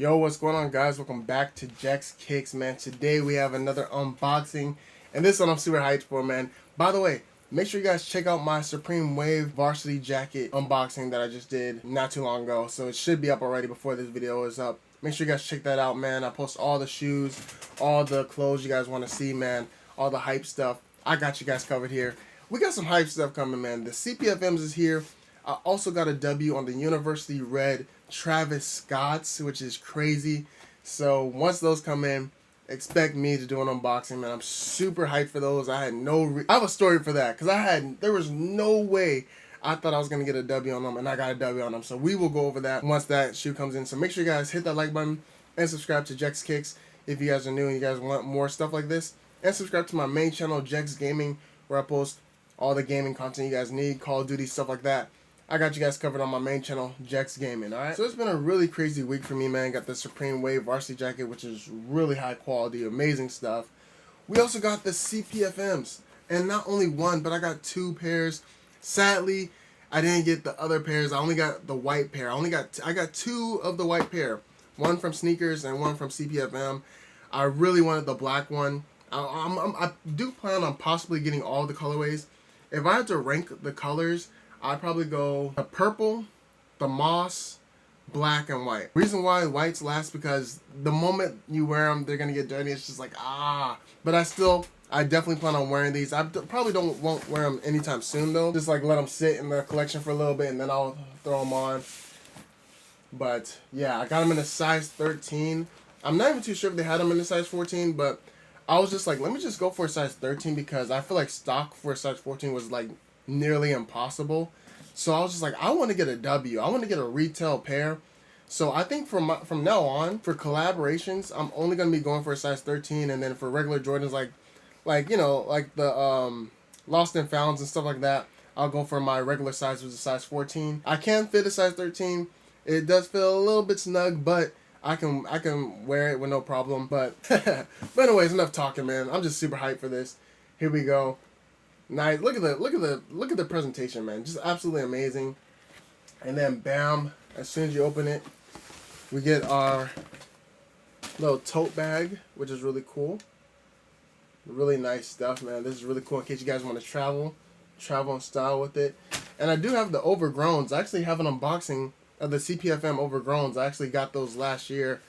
Yo, what's going on, guys? Welcome back to Jack's Kicks, man. Today we have another unboxing, and this one I'm super hyped for, man. By the way, make sure you guys check out my Supreme Wave varsity jacket unboxing that I just did not too long ago. So it should be up already before this video is up. Make sure you guys check that out, man. I post all the shoes, all the clothes you guys want to see, man. All the hype stuff. I got you guys covered here. We got some hype stuff coming, man. The CPFMs is here. I also got a W on the University Red Travis Scott's, which is crazy. So once those come in, expect me to do an unboxing, man. I'm super hyped for those. I have a story for that, because there was no way I thought I was going to get a W on them, and I got a W on them. So we will go over that once that shoe comes in. So make sure you guys hit that like button and subscribe to Jack's Kicks if you guys are new and you guys want more stuff like this. And subscribe to my main channel, Jack's Gaming, where I post all the gaming content you guys need, Call of Duty, stuff like that. I got you guys covered on my main channel, Jack's Gaming, alright? So it's been a really crazy week for me, man. Got the Supreme Wave varsity jacket, which is really high quality, amazing stuff. We also got the CPFMs, and not only one, but I got two pairs. Sadly, I didn't get the other pairs. I only got the white pair. I got two of the white pair. One from Sneakers and one from CPFM. I really wanted the black one. I do plan on possibly getting all the colorways. If I had to rank the colors, I'd probably go the purple, the moss, black, and white. Reason why white's last, because the moment you wear them, they're gonna get dirty. It's just like, But I definitely plan on wearing these. I probably won't wear them anytime soon though. Just like let them sit in the collection for a little bit and then I'll throw them on. But yeah, I got them in a size 13. I'm not even too sure if they had them in a size 14, but I was just like, let me just go for a size 13 because I feel like stock for a size 14 was like nearly impossible. So I was just like, I want to get a W. I want to get a retail pair. So I think from now on, for collaborations, I'm only going to be going for a size 13, and then for regular Jordans, like the Lost and Founds and stuff like that, I'll go for my regular size, which is a size 14. I can fit a size 13. It does feel a little bit snug, but I can wear it with no problem. But anyways, enough talking, man. I'm just super hyped for this. Here we go. Nice. Look at the presentation, man. Just absolutely amazing. And then bam, as soon as you open it, we get our little tote bag, which is really cool. Really nice stuff, man. This is really cool in case you guys want to travel in style with it. And I do have the overgrowns. I actually have an unboxing of the CPFM overgrowns. I actually got those last year.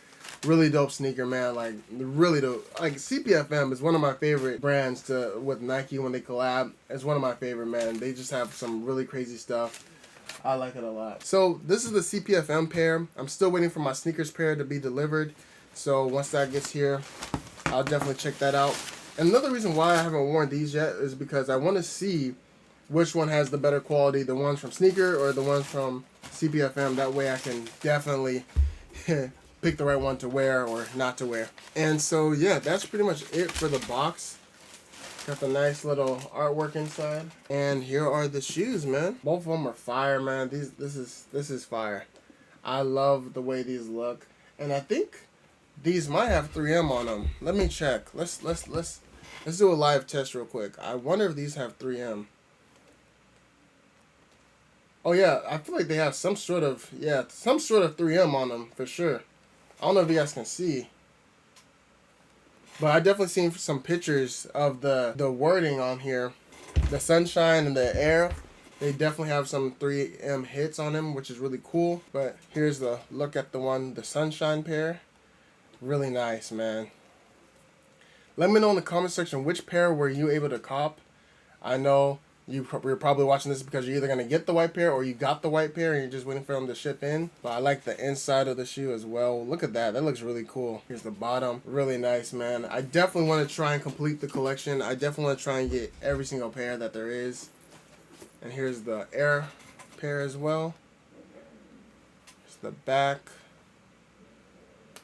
Really dope sneaker, man. Like, really dope. Like, CPFM is one of my favorite brands with Nike when they collab. It's one of my favorite, man. They just have some really crazy stuff. I like it a lot. So this is the CPFM pair. I'm still waiting for my sneakers pair to be delivered. So once that gets here, I'll definitely check that out. And another reason why I haven't worn these yet is because I want to see which one has the better quality, the ones from Sneaker or the ones from CPFM. That way I can definitely pick the right one to wear or not to wear. And so yeah, that's pretty much it for the box. Got the nice little artwork inside. And here are the shoes, man. Both of them are fire, man. This is fire. I love the way these look. And I think these might have 3M on them. Let me check. Let's do a live test real quick. I wonder if these have 3M. Oh yeah, I feel like they have some sort of 3M on them for sure. I don't know if you guys can see, but I definitely seen some pictures of the wording on here. The sunshine and the air, they definitely have some 3M hits on them, which is really cool. But here's the look at the sunshine pair. Really nice, man. Let me know in the comment section which pair were you able to cop. I know you're probably watching this because you're either going to get the white pair or you got the white pair and you're just waiting for them to ship in. But I like the inside of the shoe as well. Look at that. That looks really cool. Here's the bottom. Really nice, man. I definitely want to try and complete the collection. I definitely want to try and get every single pair that there is. And here's the Air pair as well. Here's the back.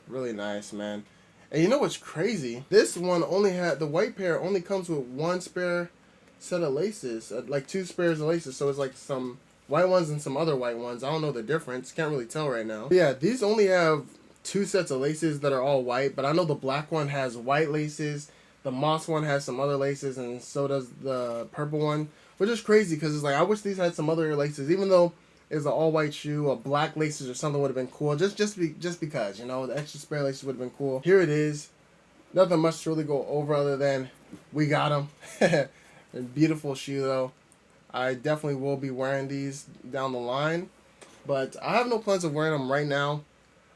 Really nice, man. And you know what's crazy? This one the white pair only comes with one spare set of laces, like 2 spares of laces, so it's like some white ones and some other white ones. I don't know the difference, can't really tell right now. But yeah, these only have 2 sets of laces that are all white, but I know the black one has white laces, the moss one has some other laces, and so does the purple one, which is crazy because it's like I wish these had some other laces, even though is an all white shoe. A black laces or something would have been cool. Just because, you know, the extra spare laces would have been cool. Here it is. Nothing much to really go over other than we got them. A beautiful shoe though. I definitely will be wearing these down the line, but I have no plans of wearing them right now.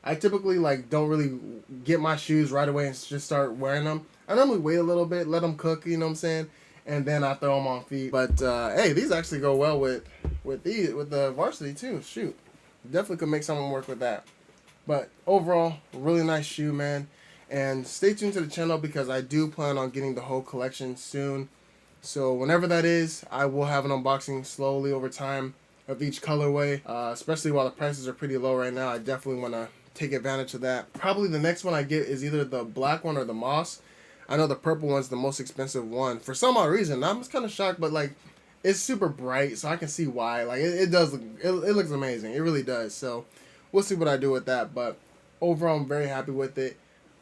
I typically like don't really get my shoes right away and just start wearing them. I normally wait a little bit, let them cook, you know what I'm saying, and then I throw them on feet. But hey, these actually go well with the varsity too. Shoot, definitely could make something work with that. But overall, really nice shoe, man. And stay tuned to the channel because I do plan on getting the whole collection soon. So whenever that is, I will have an unboxing slowly over time of each colorway, especially while the prices are pretty low right now. I definitely want to take advantage of that. Probably the next one I get is either the black one or the moss. I know the purple one's the most expensive one. For some odd reason, I'm just kind of shocked, but like, it's super bright, so I can see why. Like, it does look, it looks amazing. It really does. So we'll see what I do with that. But overall, I'm very happy with it.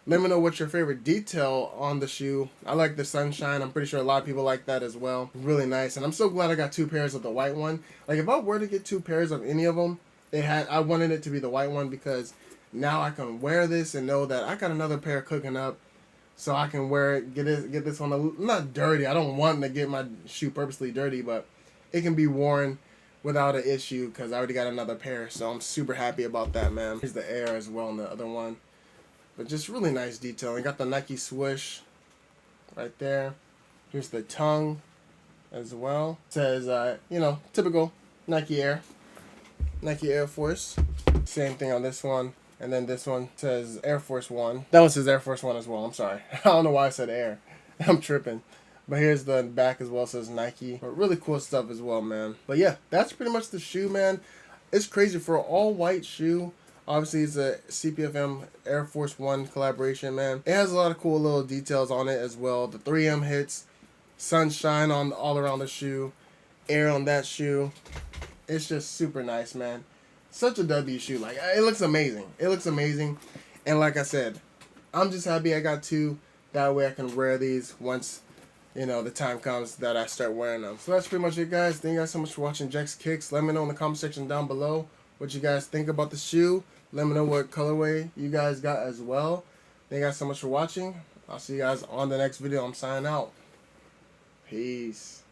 Let me know what's your favorite detail on the shoe. I like the sunshine. I'm pretty sure a lot of people like that as well. Really nice. And I'm so glad I got 2 pairs of the white one. Like, if I were to get 2 pairs of any of them, I wanted it to be the white one because now I can wear this and know that I got another pair cooking up. So I can wear it, get this one not dirty. I don't want to get my shoe purposely dirty, but it can be worn without an issue because I already got another pair. So I'm super happy about that, man. Here's the Air as well in the other one. But just really nice detailing. Got the Nike swoosh right there. Here's the tongue as well. It says, you know, typical Nike Air. Nike Air Force. Same thing on this one. And then this one says Air Force One. That one says Air Force One as well. I'm sorry. I don't know why I said Air. I'm tripping. But here's the back as well. It says Nike. But really cool stuff as well, man. But yeah, that's pretty much the shoe, man. It's crazy for an all-white shoe. Obviously, it's a CPFM Air Force One collaboration, man. It has a lot of cool little details on it as well. The 3M hits, sunshine on all around the shoe, air on that shoe. It's just super nice, man. Such a W shoe. Like, it looks amazing. It looks amazing. And like I said, I'm just happy I got 2. That way I can wear these once, you know, the time comes that I start wearing them. So that's pretty much it, guys. Thank you guys so much for watching Jack's Kicks. Let me know in the comment section down below what you guys think about the shoe. Let me know what colorway you guys got as well. Thank you guys so much for watching. I'll see you guys on the next video. I'm signing out. Peace.